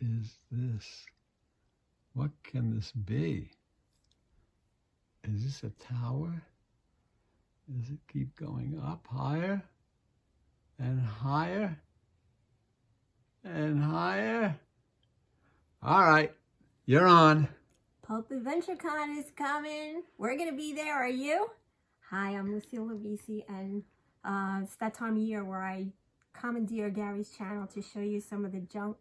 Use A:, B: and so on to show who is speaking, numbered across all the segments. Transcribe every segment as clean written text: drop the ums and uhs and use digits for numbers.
A: is this? What can this be? Is this a tower? Does it keep going up higher and higher and higher? All right, you're on.
B: Pulp Adventure Con is coming. We're going to be there. Are you? Hi, I'm Lucille Lovisi, and it's that time of year where I commandeer Gary's channel to show you some of the junk,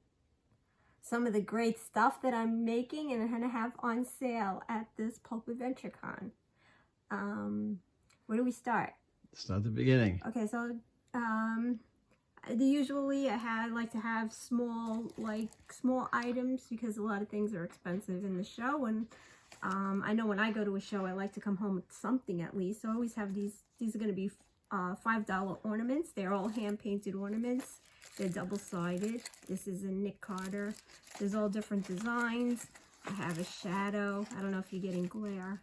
B: some of the great stuff that I'm making and I'm going to have on sale at this Pulp Adventure Con. Where do we start?
A: Start the beginning.
B: Okay, so usually I like to have small items because a lot of things are expensive in the show, and I know when I go to a show I like to come home with something at least. So I always have these are going to be $5 ornaments. They're all hand painted ornaments. They're double-sided. This is a Nick Carter. There's all different designs. I have a shadow. I don't know if you're getting glare.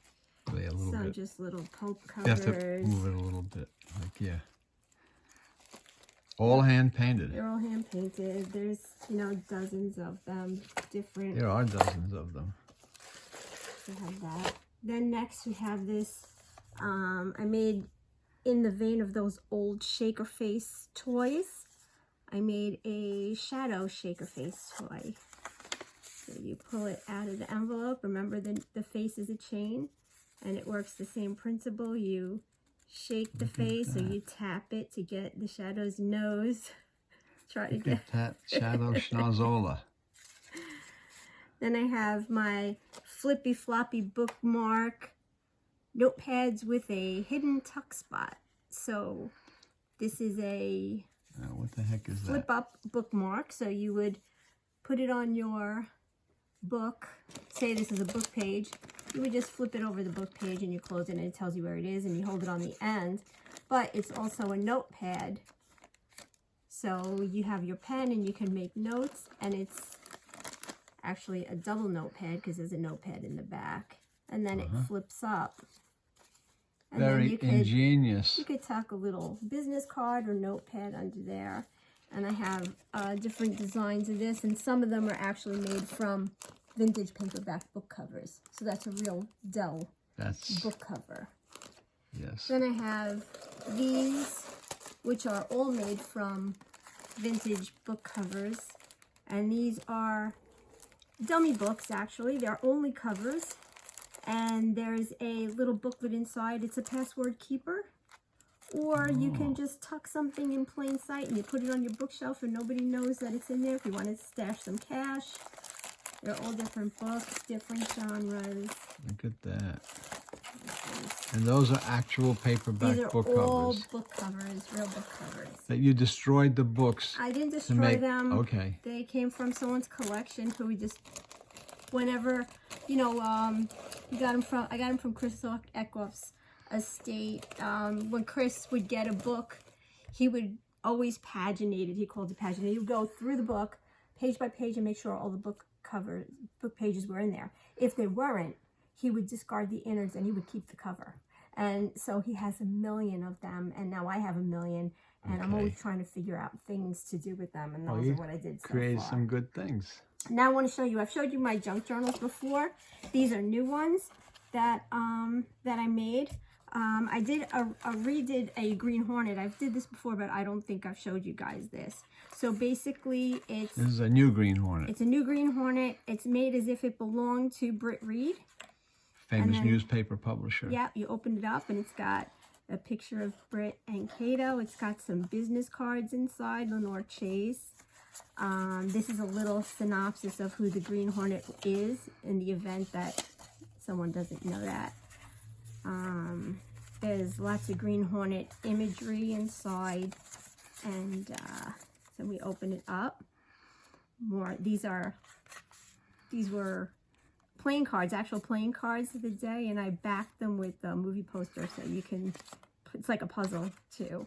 A: A little
B: Some
A: bit.
B: just little pulp covers.
A: You have to move it a little bit. Like, yeah. All hand painted.
B: They're all hand painted. There's, dozens of them. Different.
A: There are dozens of them.
B: We have that. Then next we have this. I made in the vein of those old shaker face toys. I made a shadow shaker face toy. So you pull it out of the envelope. Remember the face is a chain. And it works the same principle. You shake the face or you tap it to get the shadow's nose. Try to get
A: that shadow schnozola.
B: Then I have my flippy floppy bookmark notepads with a hidden tuck spot. So this is a
A: what the heck is that?
B: Flip up bookmark. So you would put it on your book. Say this is a book page. You would just flip it over the book page and you close it and it tells you where it is and you hold it on the end. But it's also a notepad. So you have your pen and you can make notes, and it's actually a double notepad because there's a notepad in the back. And then it flips up. And
A: Very ingenious.
B: You could tuck a little business card or notepad under there. And I have different designs of this, and some of them are actually made from vintage paperback book covers. So that's a real Dell book cover.
A: Yes.
B: Then I have these, which are all made from vintage book covers. And these are dummy books, actually. They're only covers. And there's a little booklet inside. It's a password keeper. Or you can just tuck something in plain sight and you put it on your bookshelf and nobody knows that it's in there if you want to stash some cash. They're all different books, different genres.
A: Look at that. And those are actual paperback book covers.
B: These are all book covers, real book covers.
A: That you destroyed the books.
B: I didn't destroy them.
A: Okay.
B: They came from someone's collection who we just, whenever, I got them from Chris Eckhoff's estate. When Chris would get a book, he would always paginate it. He called it paginate. He would go through the book page by page and make sure all the book pages were in there. If they weren't, he would discard the innards and he would keep the cover. And so he has 1 million of them, and now I have 1 million, and I'm always trying to figure out things to do with them, and those are what I did so far.
A: Create some good things.
B: Now I want to show you. I've showed you my junk journals before. These are new ones that I made. I redid a Green Hornet. I've did this before, but I don't think I've showed you guys this. So basically, this
A: is a new Green Hornet.
B: It's a new Green Hornet. It's made as if it belonged to Britt Reed,
A: famous newspaper publisher.
B: Yeah, you open it up and it's got a picture of Britt and Cato. It's got some business cards inside, Lenore Chase. This is a little synopsis of who the Green Hornet is in the event that someone doesn't know that. There's lots of Green Hornet imagery inside, and so we open it up. These were playing cards, actual playing cards of the day, and I backed them with a movie poster so you can, it's like a puzzle too.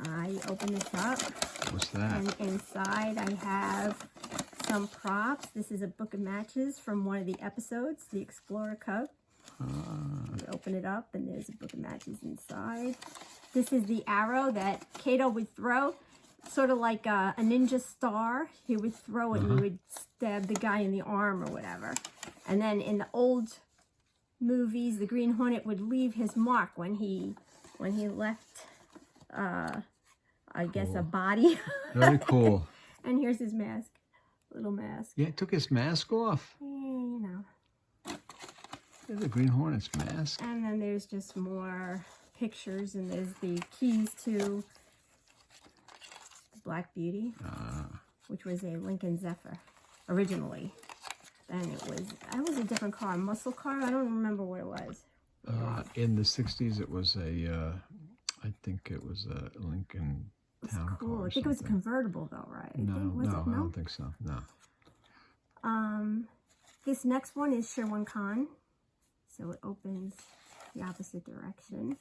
B: I open this up.
A: What's that?
B: And inside I have some props. This is a book of matches from one of the episodes, the Explorer Cup. You open it up and there's a book of matches inside. This is the arrow that Cato would throw sort of like a ninja star. He would throw it and he would stab the guy in the arm or whatever. And then in the old movies, the Green Hornet would leave his mark when he left, I guess, a body.
A: Very cool.
B: And here's his mask, little mask.
A: Yeah, he took his mask off.
B: Yeah, you know.
A: There's the Green Hornet's mask.
B: And then there's just more pictures, and there's the keys to Black Beauty, which was a Lincoln Zephyr originally. Then it was a different car, a muscle car. I don't remember what it was.
A: In the 60s, it was I think it was a Lincoln Town
B: cool.
A: car.
B: I think it was a convertible though, right?
A: No, I don't think so. No.
B: This next one is Sherwin Khan. So it opens the opposite direction.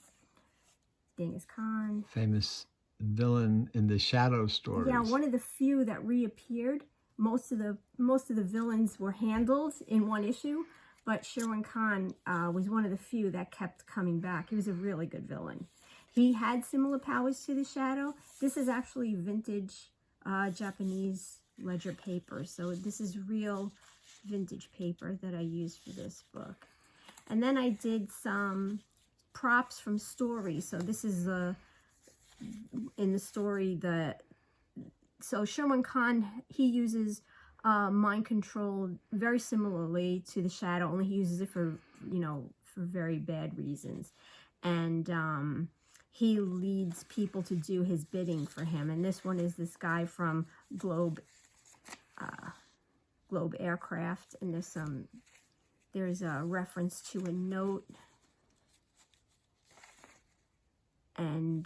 B: Genghis Khan.
A: Famous villain in the Shadow stories.
B: Yeah, one of the few that reappeared. Most of the villains were handled in one issue, but Sherwin Khan was one of the few that kept coming back. He was a really good villain. He had similar powers to the Shadow. This is actually vintage Japanese ledger paper, so this is real vintage paper that I used for this book. And then I did some props from stories. So this is in the story so Sherwin Khan, he uses mind control very similarly to the Shadow, only he uses it for, for very bad reasons. And he leads people to do his bidding for him. And this one is this guy from Globe Aircraft, and there's a reference to a note, and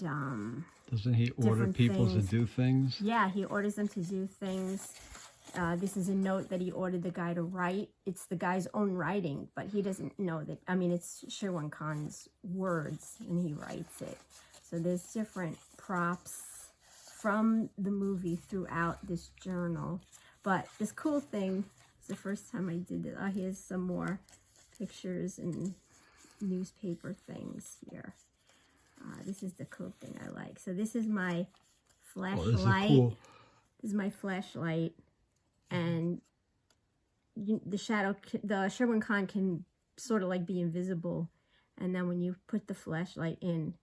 A: doesn't he order people to do things?
B: Yeah, he orders them to do things. This is a note that he ordered the guy to write. It's the guy's own writing, but he doesn't know that. I mean, it's Sherwin Khan's words, and he writes it. So there's different props from the movie throughout this journal. But this cool thing, it's the first time I did it. Here's some more pictures and newspaper things here. This is the cool thing I like. So this is my flashlight.
A: Oh, this is cool.
B: This is my flashlight, and the Sherwin Khan can sort of like be invisible, and then when you put the flashlight in,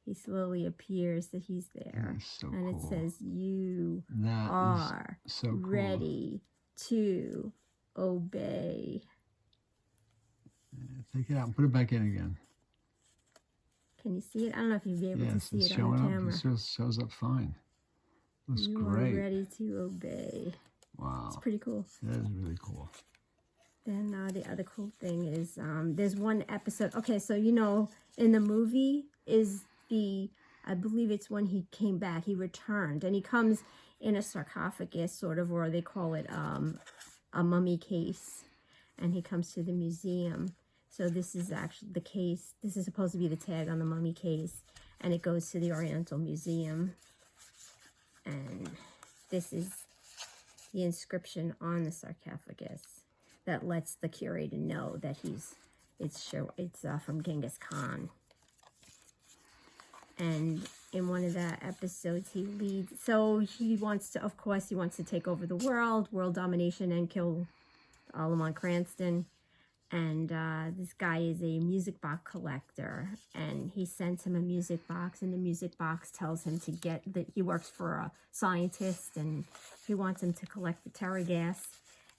B: he slowly appears that he's there.
A: So
B: and
A: cool.
B: It says, "You
A: that
B: are
A: so cool.
B: ready to obey."
A: Take it out and put it back in again.
B: Can you see it? I don't know if you'll be able to see
A: it's
B: it
A: showing
B: on the camera.
A: up. It shows up fine. Looks
B: You
A: great.
B: are ready to obey.
A: Wow.
B: It's pretty cool.
A: That is really cool.
B: Then the other cool thing is there's one episode. Okay, so in the movie is I believe it's when he came back. He returned, and he comes in a sarcophagus, sort of, or they call it a mummy case, and he comes to the museum. So this is actually the case. This is supposed to be the tag on the mummy case, and it goes to the Oriental Museum. And this is the inscription on the sarcophagus that lets the curator know that it's from Genghis Khan. And in one of the episodes, he leads. So he wants to take over the world domination, and kill Alamon Cranston. And this guy is a music box collector, and he sends him a music box, and the music box tells him to get that he works for a scientist, and he wants him to collect the terror gas,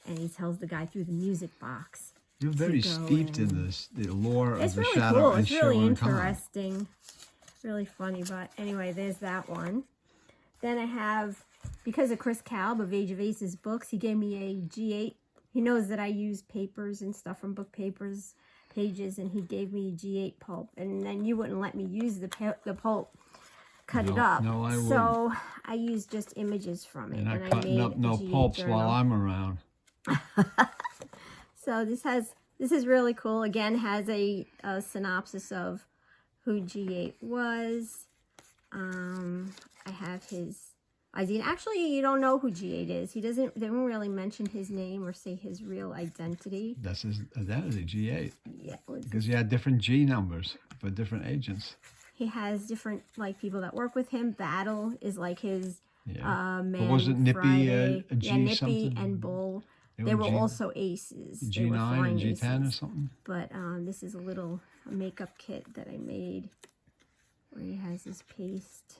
B: and he tells the guy through the music box.
A: You're very steeped in this, the lore of the
B: really
A: Shadow
B: cool.
A: and
B: It's really
A: Sherwin Khan.
B: interesting, really funny. But anyway, there's that one. Then I have, because of Chris Kalb of Age of Aces books, he gave me a G8. He knows that I use papers and stuff from book pages, and he gave me G8 pulp. And then you wouldn't let me use the pulp, cut it up.
A: No, I wouldn't.
B: So I used just images from it.
A: And I
B: made
A: cutting up
B: a
A: no
B: G8
A: pulps
B: journal.
A: while I'm around.
B: So this is really cool. Again, has a synopsis of who G8 was. I have his ID. Actually, you don't know who G8 is. They don't really mention his name or say his real identity.
A: That's his identity, G8.
B: Yeah.
A: Because he had different G numbers for different agents.
B: He has different people that work with him. Battle is like his
A: Yeah.
B: Man
A: But wasn't Nippy
B: Friday.
A: a G
B: Yeah, Nippy
A: something?
B: and Bull. They were
A: G,
B: also aces. They were
A: G9
B: flying
A: and G10 or
B: aces.
A: something?
B: But this is a little makeup kit that I made where he has his paste.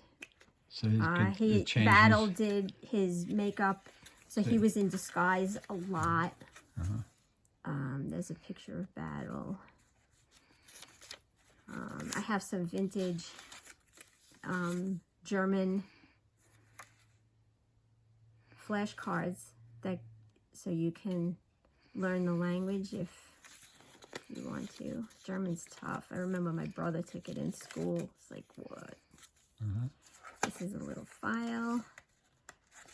A: So his
B: He
A: changes.
B: Battle did his makeup, so he was in disguise a lot. There's a picture of Battle. I have some vintage German flashcards so you can learn the language if you want to. German's tough. I remember my brother took it in school. It's like, what? This is a little file,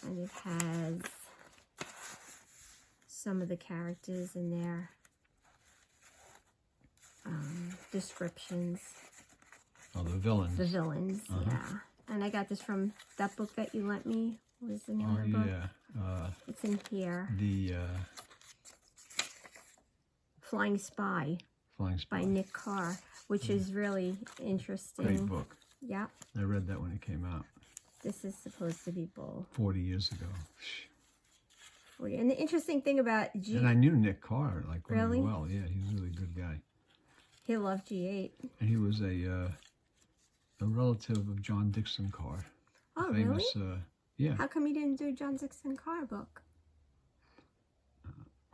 B: and it has some of the characters in there. Descriptions.
A: Oh, the villains.
B: The villains, yeah. And I got this from that book that you lent me. What is the name of the book?
A: Yeah.
B: It's in here.
A: The
B: Flying Spy by Nick Carr, which is really interesting.
A: great book.
B: Yeah.
A: I read that when it came out.
B: This is supposed to be Bull.
A: 40 years ago.
B: And the interesting thing about
A: And I knew Nick Carr like
B: Really?
A: really well. Yeah, he's a really good guy.
B: he loved G8.
A: And he was a relative of John Dixon Carr.
B: Oh,
A: Famous,
B: really?
A: yeah.
B: How come he didn't do a John Dixon Carr book?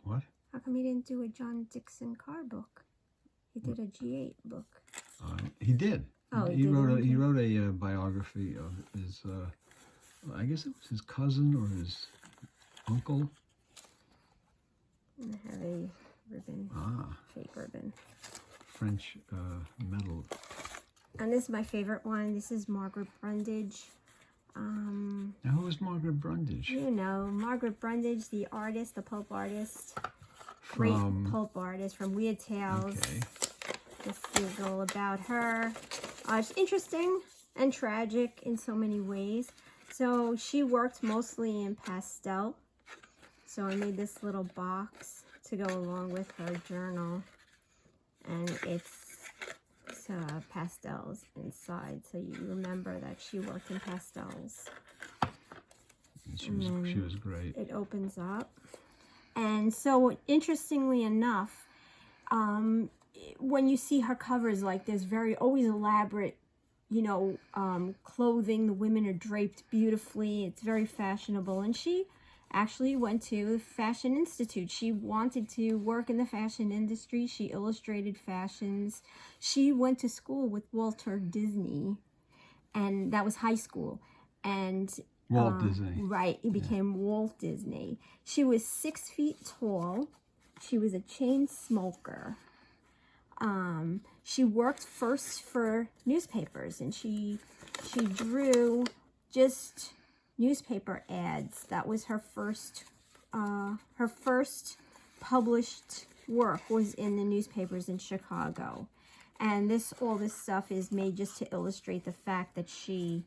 A: What?
B: How come he didn't do a John Dixon Carr book? He did a G8 book.
A: He did.
B: Oh,
A: he wrote a biography of his. I guess it was his cousin or his uncle.
B: I have a ribbon, fake ribbon.
A: French medal.
B: And this is my favorite one. This is Margaret Brundage.
A: Now, who was Margaret Brundage?
B: You know, Margaret Brundage, the artist, the pulp artist. Great pulp artist from Weird Tales.
A: Okay.
B: This is all about her. It's interesting and tragic in so many ways. So she worked mostly in pastel. So I made this little box to go along with her journal. And it's pastels inside. So you remember that she worked in pastels.
A: She was great.
B: It opens up. And so interestingly enough, when you see her covers, like there's always elaborate, clothing. The women are draped beautifully. It's very fashionable. And she actually went to the Fashion Institute. She wanted to work in the fashion industry. She illustrated fashions. She went to school with Walter Disney, and that was high school. And
A: Walt Disney.
B: Right, he became Walt Disney. She was 6 feet tall. She was a chain smoker. She worked first for newspapers, and she drew just newspaper ads. That was her first published work was in the newspapers in Chicago. And all this stuff is made just to illustrate the fact that she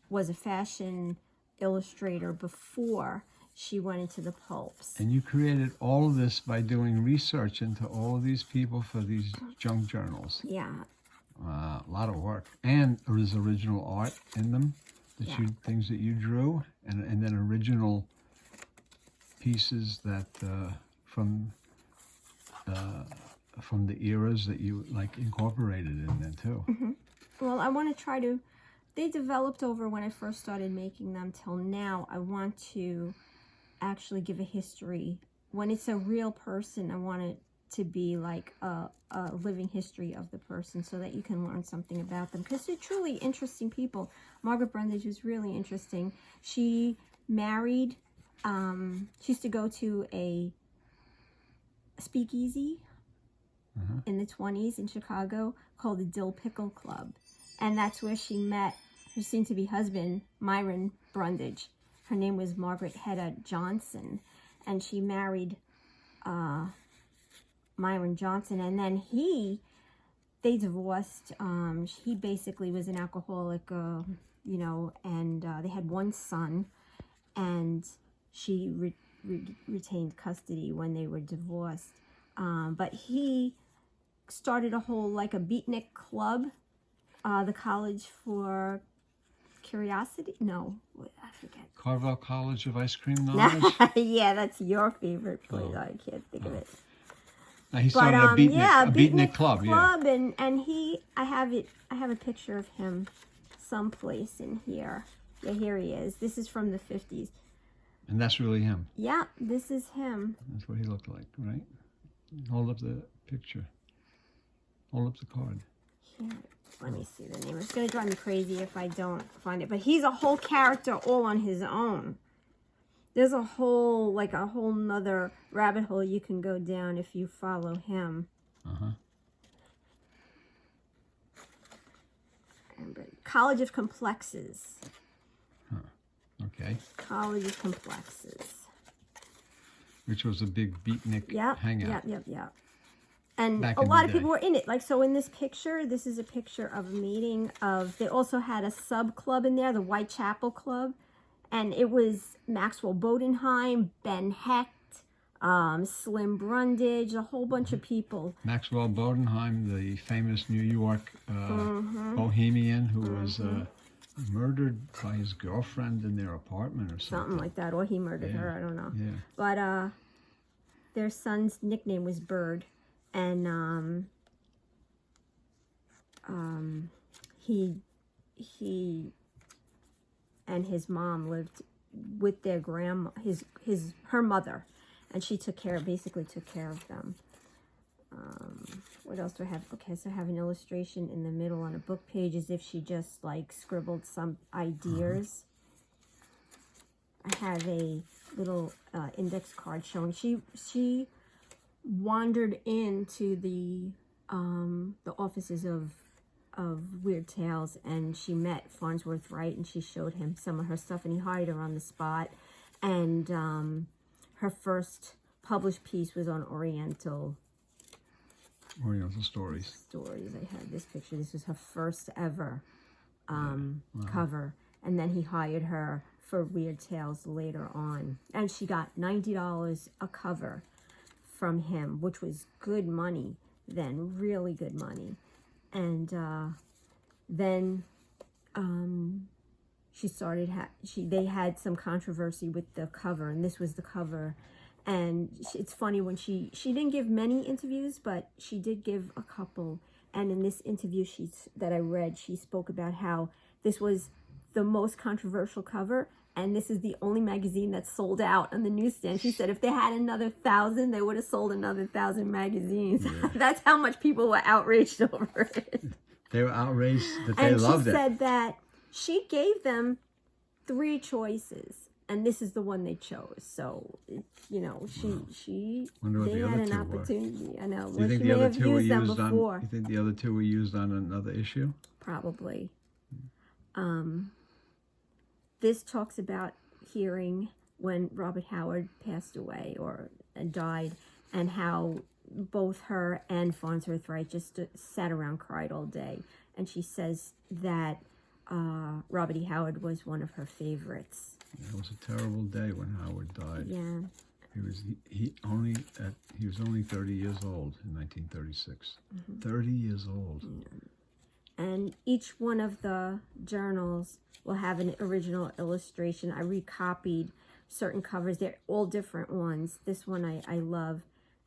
B: was a fashion illustrator before she went into the pulps.
A: And you created all of this by doing research into all of these people for these junk journals.
B: Yeah.
A: A lot of work. And there's original art in them, things that you drew, and then original pieces that from the eras that you incorporated in there too.
B: Mm-hmm. Well, I want to try to. They developed over when I first started making them till now. I want to actually give a history. When it's a real person, I want it to be like a living history of the person so that you can learn something about them, because they're truly interesting people. Margaret Brundage was really interesting. She married, she used to go to a speakeasy in the 20s in Chicago called the Dill Pickle Club. And that's where she met her soon-to-be husband, Myron Brundage. Her name was Margaret Hedda Johnson. And she married Myron Johnson. And then they divorced. He basically was an alcoholic, and they had one son. And she retained custody when they were divorced. But he started a whole, a beatnik club, the college for Curiosity? No, I forget.
A: Carvel College of Ice Cream Knowledge?
B: Yeah, that's your favorite place. I can't think of it.
A: Now, he started a beatnik club, yeah.
B: And I have a picture of him someplace in here. Yeah, here he is. This is from the 50s.
A: And that's really him?
B: Yeah, this is him.
A: That's what he looked like, right? Hold up the picture. Hold up the card.
B: Here, let me see the name. It's going to drive me crazy if I don't find it. But he's a whole character all on his own. There's a whole nother rabbit hole you can go down if you follow him. College of Complexes.
A: Okay.
B: College of Complexes.
A: Which was a big beatnik hangout.
B: Yep. And
A: Back
B: a
A: in
B: lot
A: the
B: of people were in it. Like, so in this picture, this is a picture of a meeting of, they also had a sub club in there, the Whitechapel Club. And it was Maxwell Bodenheim, Ben Hecht, Slim Brundage, a whole bunch of people.
A: Maxwell Bodenheim, the famous New York bohemian who was murdered by his girlfriend in their apartment or something.
B: Something like that, or he murdered her, I don't know.
A: Yeah.
B: But their son's nickname was Bird, and he and his mom lived with their grandma, her mother, and she basically took care of them. What else do I have? Okay, so I have an illustration in the middle on a book page as if she just like scribbled some ideas. I have a little index card showing she wandered into the offices of Weird Tales, and she met Farnsworth Wright, and she showed him some of her stuff, and he hired her on the spot. And her first published piece was on Oriental
A: Stories.
B: I had this picture. This was her first ever cover, and then he hired her for Weird Tales later on, and she got $90 a cover from him, which was good money then, really good money. And then she started. They had some controversy with the cover, and this was the cover. And it's funny, when she didn't give many interviews, but she did give a couple. And in this interview that I read, she spoke about how this was the most controversial cover, and this is the only magazine that's sold out on the newsstand. She said if they had another 1,000, they would have sold another 1,000 magazines. Yeah. That's how much people were outraged over it.
A: They were outraged that they loved it.
B: And she said that she gave them 3 choices, and this is the one they chose. So, you know, they had an opportunity. I know.
A: Do you think the other 2 were used on? You think the other 2 were used on another issue?
B: Probably. This talks about hearing when Robert Howard passed away or died, and how both her and Farnsworth Wright just sat around, cried all day. And she says that Robert E. Howard was one of her favorites.
A: It was a terrible day when Howard died.
B: Yeah.
A: He was only 30 years old in 1936. 30 years old.
B: Yeah. And each one of the journals will have an original illustration. I recopied certain covers. They're all different ones. This one I love.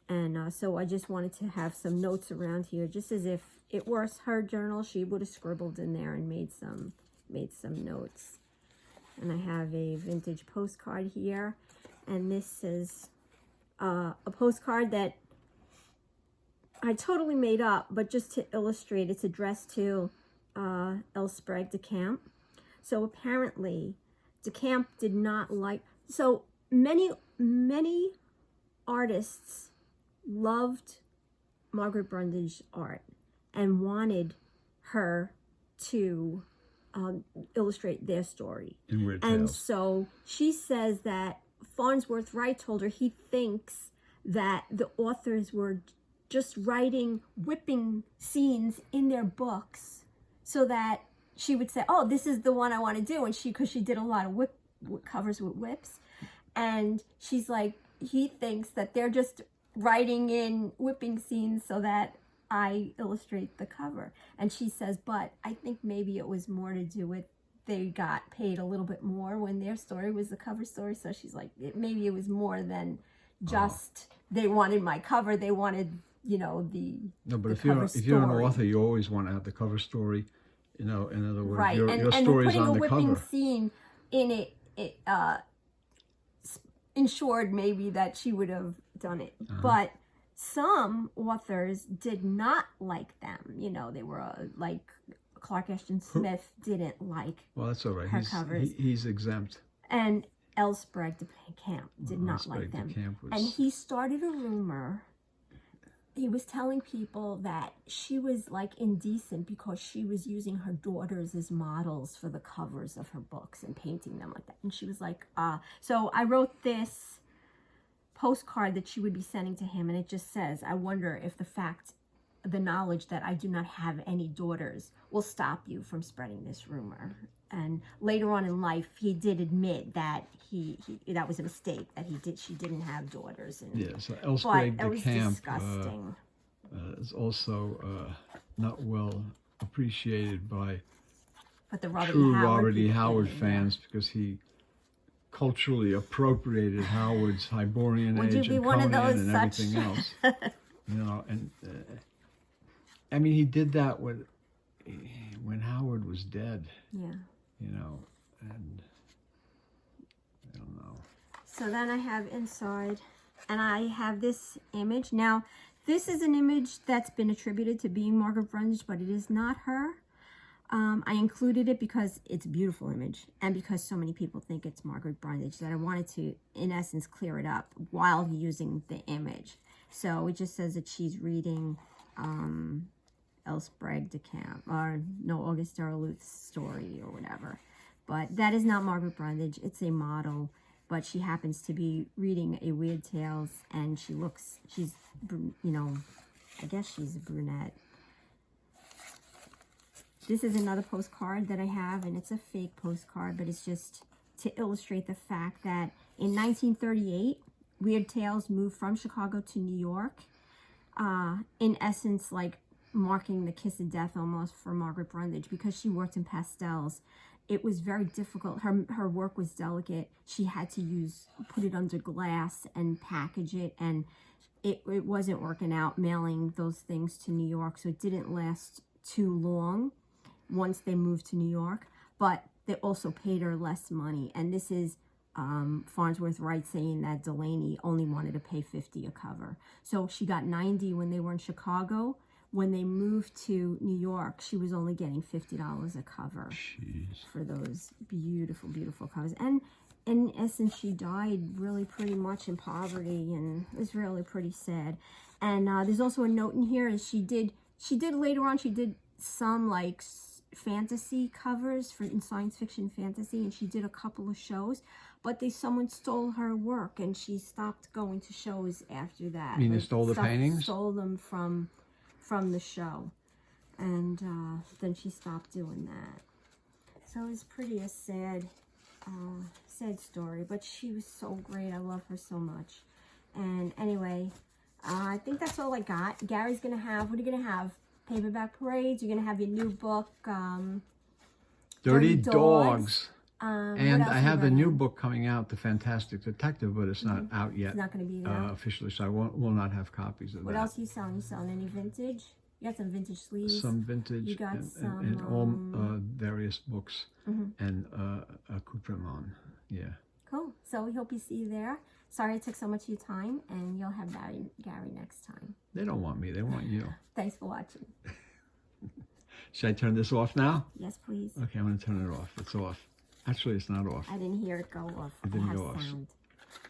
B: And so I just wanted to have some notes around here, just as if it was her journal. She would have scribbled in there and made some notes. And I have a vintage postcard here. And this is a postcard that I totally made up, but just to illustrate, it's addressed to L. Sprague de Camp. So apparently, de Camp did not like... So many artists loved Margaret Brundage's art and wanted her to illustrate their story.
A: In Weird
B: And
A: Tales.
B: so she says that Farnsworth Wright told her he thinks that the authors were just writing whipping scenes in their books so that she would say, oh, this is the one I want to do. And because she did a lot of covers with whips. And she's like, he thinks that they're just writing in whipping scenes so that I illustrate the cover. And she says, but I think maybe it was more to do with they got paid a little bit more when their story was the cover story. So she's like, maybe it was more than just they wanted my cover. They wanted, you know, the
A: No, but
B: the
A: if you're
B: cover
A: if you're an
B: story.
A: author, you always want to have the cover story. You know, in other words,
B: Right,
A: your
B: and
A: story's
B: putting
A: on
B: a
A: the
B: whipping
A: cover.
B: scene in it, ensured maybe that she would have done it. But some authors did not like them. You know, they were like Clark Ashton Smith didn't like
A: Well, that's all right.
B: her covers.
A: He's exempt.
B: And Elsbreg de Camp did not like
A: Elsbreg de
B: them.
A: Camp was-
B: And he started a rumor. He was telling people that she was like indecent because she was using her daughters as models for the covers of her books and painting them like that. And she was like, so I wrote this postcard that she would be sending to him, and it just says, I wonder if the knowledge that I do not have any daughters will stop you from spreading this rumor. And later on in life, he did admit that he that was a mistake, that she didn't have daughters. And,
A: Yeah, so
B: but
A: Elsbreg
B: it
A: de
B: was
A: Camp
B: disgusting.
A: is also not well appreciated by
B: But the Robert
A: true
B: E. Howard
A: Robert E.
B: people
A: Howard
B: did,
A: fans, because he culturally appropriated Howard's Hyborian
B: Would you
A: Age
B: be
A: and
B: one of
A: Conan
B: those
A: and
B: such-
A: everything else. You know, and I mean, he did that when Howard was dead.
B: Yeah.
A: You know, and I don't know.
B: So then I have inside, and I have this image. Now, this is an image that's been attributed to being Margaret Brundage, but it is not her. I included it because it's a beautiful image, and because so many people think it's Margaret Brundage, that I wanted to, in essence, clear it up while using the image. So it just says that she's reading Elsbreg de Camp, or no, Auguste Derleth's story or whatever. But that is not Margaret Brundage. It's a model, but she happens to be reading a Weird Tales, and she's, you know, I guess she's a brunette. This is another postcard that I have, and it's a fake postcard, but it's just to illustrate the fact that in 1938, Weird Tales moved from Chicago to New York. In essence, like marking the kiss of death almost for Margaret Brundage, because she worked in pastels. It was very difficult. Her work was delicate. She had to put it under glass and package it, and it wasn't working out mailing those things to New York, so it didn't last too long once they moved to New York. But they also paid her less money, and this is Farnsworth Wright saying that Delaney only wanted to pay $50 a cover. So she got $90 when they were in Chicago. When they moved to New York, she was only getting $50 a cover.
A: Jeez.
B: For those beautiful, beautiful covers. And in essence, she died really pretty much in poverty, and it was really pretty sad. And there's also a note in here, is she did later on, she did some like fantasy covers in science fiction fantasy, and she did a couple of shows, but someone stole her work, and she stopped going to shows after that.
A: You mean they stole the paintings?
B: Stole them from the show, and then she stopped doing that. So it's pretty a sad story, but she was so great. I love her so much. And anyway, I think that's all I got. Gary's gonna have, what are you gonna have? Paperback Parades. You're gonna have your new book,
A: Dirty Dogs. And
B: what else
A: I
B: you
A: have the
B: gonna
A: new
B: have?
A: book coming out, The Fantastic Detective, but it's not out yet.
B: It's not gonna be there.
A: Officially, so I will not have copies of
B: What
A: that.
B: else are you selling? You selling any vintage? You got some vintage sleeves.
A: Some vintage
B: You got
A: and
B: some,
A: all various books and accoutrement. Yeah.
B: Cool. So we hope we see you there. Sorry I took so much of your time, and you'll have Gary next time.
A: They don't want me. They want you.
B: Thanks for watching.
A: Should I turn this off now?
B: Yes, please.
A: Okay, I'm going to turn it off. It's off. Actually, it's not off.
B: I didn't hear it go off.
A: It didn't
B: have
A: go off.
B: sound.